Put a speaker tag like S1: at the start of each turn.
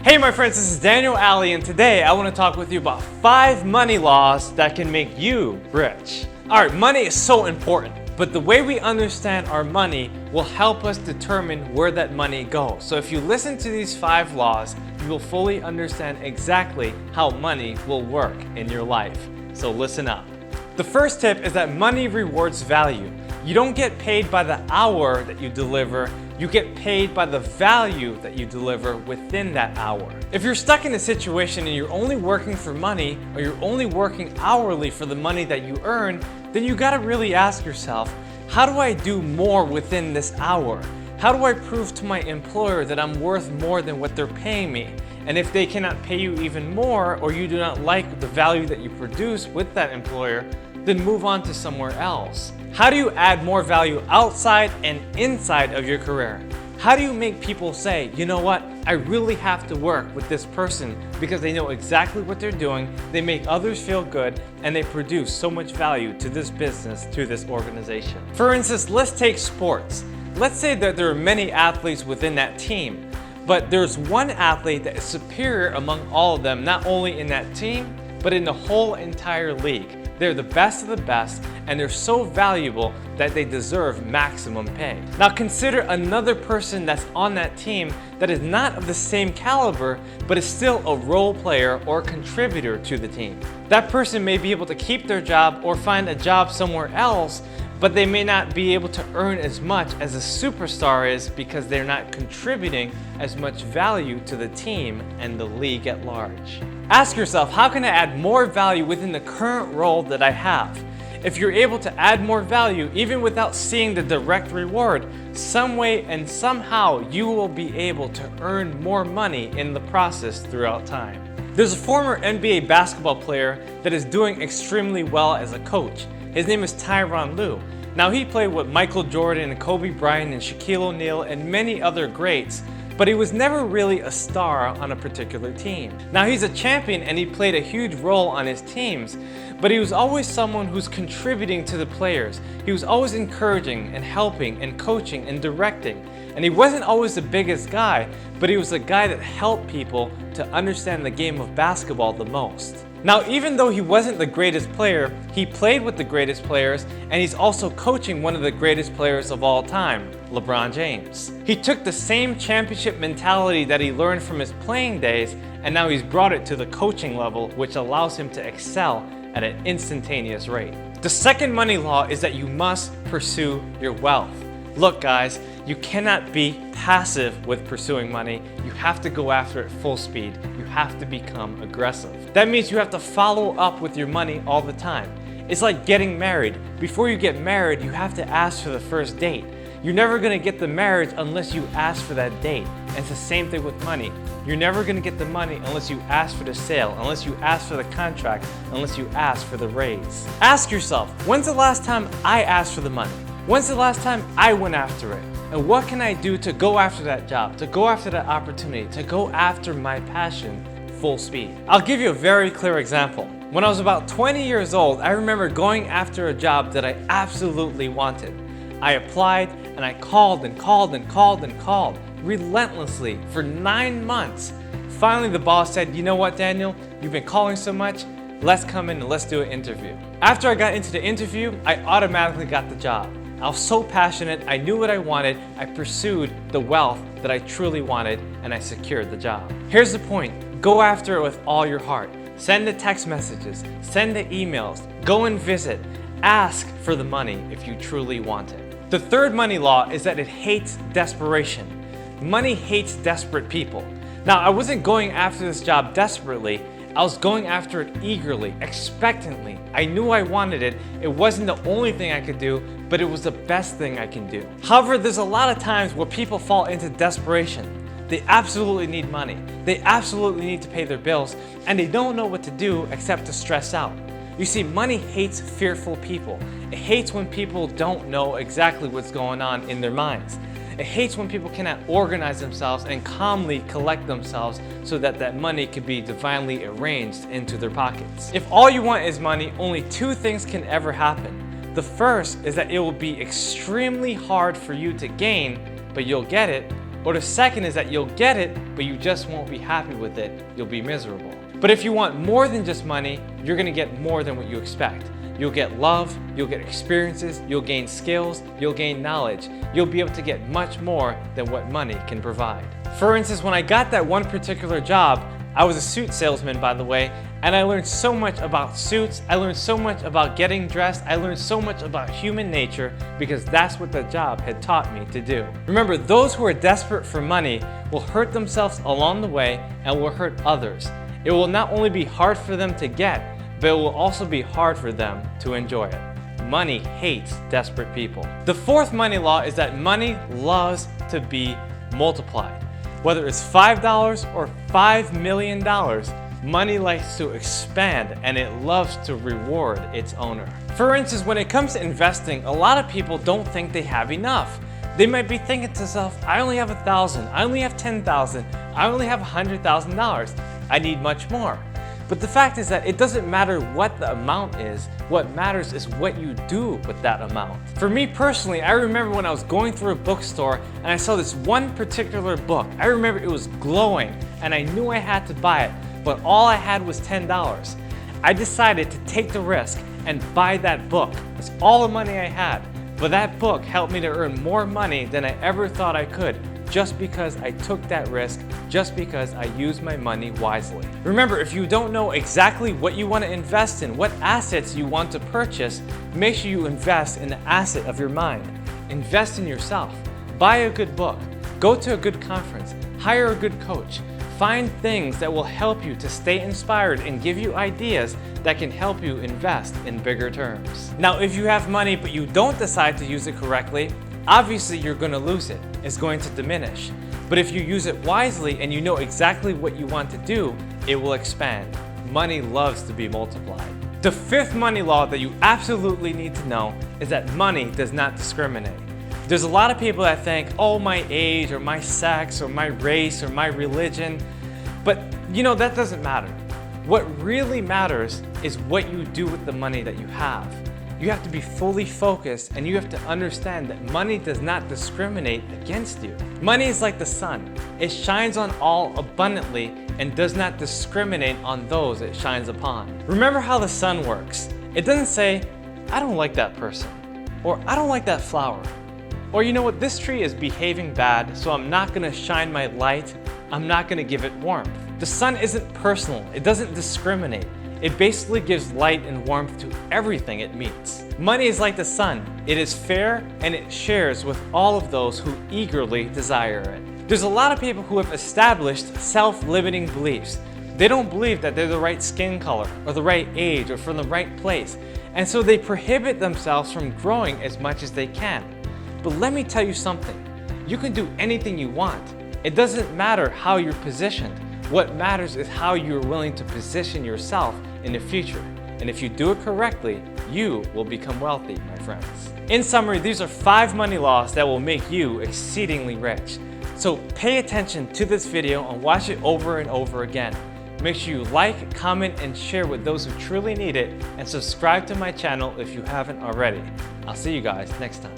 S1: Hey my friends, this is Daniel, Aldie, and today I want to talk with you about 5 money laws that can make you rich. Alright, money is so important, but the way we understand our money will help us determine where that money goes. So if you listen to these 5 laws, you will fully understand exactly how money will work in your life. So listen up. The first tip is that money rewards value. You don't get paid by the hour that you deliver, you get paid by the value that you deliver within that hour. If you're stuck in a situation and you're only working for money, or you're only working hourly for the money that you earn, then you gotta really ask yourself, how do I do more within this hour? How do I prove to my employer that I'm worth more than what they're paying me? And if they cannot pay you even more, or you do not like the value that you produce with that employer, then move on to somewhere else. How do you add more value outside and inside of your career? How do you make people say, you know what, I really have to work with this person because they know exactly what they're doing, they make others feel good, and they produce so much value to this business, to this organization. For instance, let's take sports. Let's say that there are many athletes within that team, but there's one athlete that is superior among all of them, not only in that team, but in the whole entire league. They're the best of the best, and they're so valuable that they deserve maximum pay. Now consider another person that's on that team that is not of the same caliber, but is still a role player or contributor to the team. That person may be able to keep their job or find a job somewhere else, but they may not be able to earn as much as a superstar is because they're not contributing as much value to the team and the league at large. Ask yourself, how can I add more value within the current role that I have? If you're able to add more value even without seeing the direct reward, some way and somehow you will be able to earn more money in the process throughout time. There's a former NBA basketball player that is doing extremely well as a coach. His name is Tyronn Lue. Now he played with Michael Jordan and Kobe Bryant and Shaquille O'Neal and many other greats, but he was never really a star on a particular team. Now he's a champion and he played a huge role on his teams, but he was always someone who's contributing to the players. He was always encouraging and helping and coaching and directing. And he wasn't always the biggest guy, but he was the guy that helped people to understand the game of basketball the most. Now, even though he wasn't the greatest player, he played with the greatest players, and he's also coaching one of the greatest players of all time, LeBron James. He took the same championship mentality that he learned from his playing days, and now he's brought it to the coaching level, which allows him to excel at an instantaneous rate. The second money law is that you must pursue your wealth. Look guys, you cannot be passive with pursuing money. You have to go after it full speed. You have to become aggressive. That means you have to follow up with your money all the time. It's like getting married. Before you get married, you have to ask for the first date. You're never gonna get the marriage unless you ask for that date. And it's the same thing with money. You're never gonna get the money unless you ask for the sale, unless you ask for the contract, unless you ask for the raise. Ask yourself, when's the last time I asked for the money? When's the last time I went after it? And what can I do to go after that job, to go after that opportunity, to go after my passion full speed? I'll give you a very clear example. When I was about 20 years old, I remember going after a job that I absolutely wanted. I applied and I called and called and called and called relentlessly for 9 months. Finally, the boss said, you know what, Daniel, you've been calling so much, let's come in and let's do an interview. After I got into the interview, I automatically got the job. I was so passionate, I knew what I wanted, I pursued the wealth that I truly wanted, and I secured the job. Here's the point, go after it with all your heart. Send the text messages, send the emails, go and visit, ask for the money if you truly want it. The third money law is that it hates desperation. Money hates desperate people. Now, I wasn't going after this job desperately, I was going after it eagerly, expectantly. I knew I wanted it. It wasn't the only thing I could do, but it was the best thing I can do. However, there's a lot of times where people fall into desperation. They absolutely need money. They absolutely need to pay their bills, and they don't know what to do except to stress out. You see, money hates fearful people. It hates when people don't know exactly what's going on in their minds. It hates when people cannot organize themselves and calmly collect themselves so that that money can be divinely arranged into their pockets. If all you want is money, only 2 things can ever happen. The first is that it will be extremely hard for you to gain, but you'll get it. Or the second is that you'll get it, but you just won't be happy with it. You'll be miserable. But if you want more than just money, you're gonna get more than what you expect. You'll get love, you'll get experiences, you'll gain skills, you'll gain knowledge. You'll be able to get much more than what money can provide. For instance, when I got that one particular job, I was a suit salesman, by the way, and I learned so much about suits, I learned so much about getting dressed, I learned so much about human nature because that's what the job had taught me to do. Remember, those who are desperate for money will hurt themselves along the way and will hurt others. It will not only be hard for them to get, but it will also be hard for them to enjoy it. Money hates desperate people. The fourth money law is that money loves to be multiplied. Whether it's $5 or $5 million, money likes to expand and it loves to reward its owner. For instance, when it comes to investing, a lot of people don't think they have enough. They might be thinking to themselves, I only have $1,000, I only have $10,000, I only have $100,000. I need much more. But the fact is that it doesn't matter what the amount is. What matters is what you do with that amount. For me personally, I remember when I was going through a bookstore and I saw this one particular book. I remember it was glowing and I knew I had to buy it, but all I had was $10. I decided to take the risk and buy that book. That's all the money I had. But that book helped me to earn more money than I ever thought I could, just because I took that risk, just because I used my money wisely. Remember, if you don't know exactly what you want to invest in, what assets you want to purchase, make sure you invest in the asset of your mind. Invest in yourself. Buy a good book. Go to a good conference. Hire a good coach. Find things that will help you to stay inspired and give you ideas that can help you invest in bigger terms. Now, if you have money but you don't decide to use it correctly, obviously you're going to lose it. It's going to diminish. But if you use it wisely and you know exactly what you want to do, it will expand. Money loves to be multiplied. The fifth money law that you absolutely need to know is that money does not discriminate. There's a lot of people that think, oh, my age or my sex or my race or my religion, but that doesn't matter. What really matters is what you do with the money that you have. You have to be fully focused and you have to understand that money does not discriminate against you. Money is like the sun. It shines on all abundantly and does not discriminate on those it shines upon. Remember how the sun works. It doesn't say, I don't like that person, or I don't like that flower, or you know what, this tree is behaving bad, so I'm not gonna shine my light, I'm not gonna give it warmth. The sun isn't personal, it doesn't discriminate. It basically gives light and warmth to everything it meets. Money is like the sun. It is fair and it shares with all of those who eagerly desire it. There's a lot of people who have established self-limiting beliefs. They don't believe that they're the right skin color or the right age or from the right place. And so they prohibit themselves from growing as much as they can. But let me tell you something. You can do anything you want. It doesn't matter how you're positioned. What matters is how you're willing to position yourself in the future. And if you do it correctly, you will become wealthy, my friends. In summary, these are 5 money laws that will make you exceedingly rich. So pay attention to this video and watch it over and over again. Make sure you like, comment, and share with those who truly need it, and subscribe to my channel if you haven't already. I'll see you guys next time.